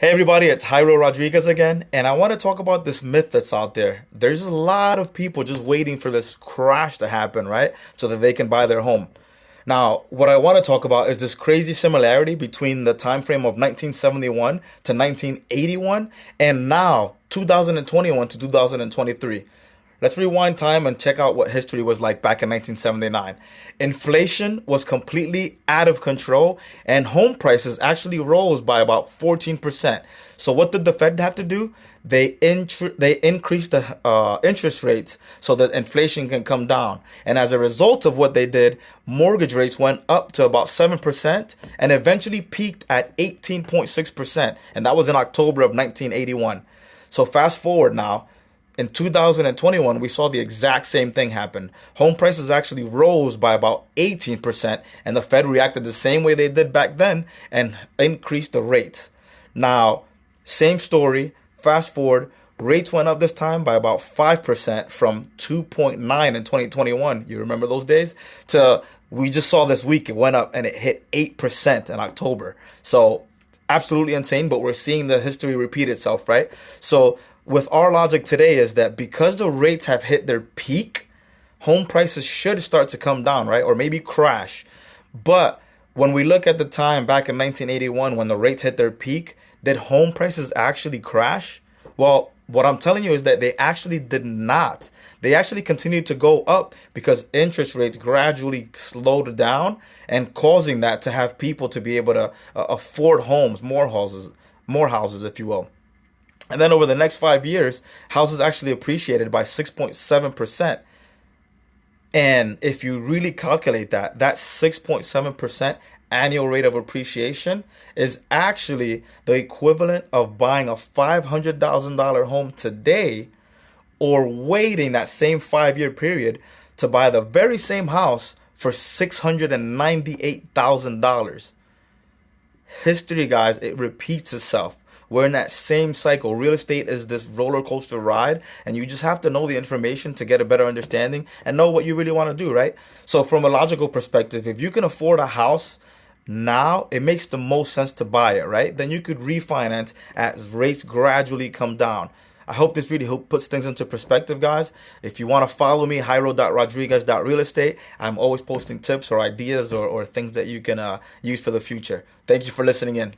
Hey everybody, it's Jairo Rodriguez again, and I want to talk about this myth that's out there. There's a lot of people just waiting for this crash to happen, right? So that they can buy their home. Now, what I want to talk about is this crazy similarity between the time frame of 1971 to 1981 and now 2021 to 2023. Let's rewind time and check out what history was like back in 1979. Inflation was completely out of control and home prices actually rose by about 14%. So what did the Fed have to do? They increased the interest rates so that inflation can come down. And as a result of what they did, mortgage rates went up to about 7% and eventually peaked at 18.6%. And that was in October of 1981. So fast forward now, in 2021, we saw the exact same thing happen. Home prices actually rose by about 18%, and the Fed reacted the same way they did back then and increased the rates. Now, same story, fast forward, rates went up this time by about 5% from 2.9 in 2021. You remember those days? To we just saw this week, it went up and it hit 8% in October. So absolutely insane, but we're seeing the history repeat itself, right? So with our logic today is that because the rates have hit their peak, home prices should start to come down, right? Or maybe crash. But when we look at the time back in 1981 when the rates hit their peak, did home prices actually crash? Well, what I'm telling you is that they actually did not. They actually continued to go up because interest rates gradually slowed down and causing that to have people to be able to afford homes, more houses, if you will. And then over the next 5 years, houses actually appreciated by 6.7%. And if you really calculate that, that 6.7% annual rate of appreciation is actually the equivalent of buying a $500,000 home today or waiting that same 5 year period to buy the very same house for $698,000. History, guys, it repeats itself. We're in that same cycle. Real estate is this roller coaster ride, and you just have to know the information to get a better understanding and know what you really want to do, right? So, from a logical perspective, if you can afford a house now, it makes the most sense to buy it, right? Then you could refinance as rates gradually come down. I hope this really puts things into perspective, guys. If you want to follow me, jairo.rodriguez.realestate, I'm always posting tips or ideas or things that you can use for the future. Thank you for listening in.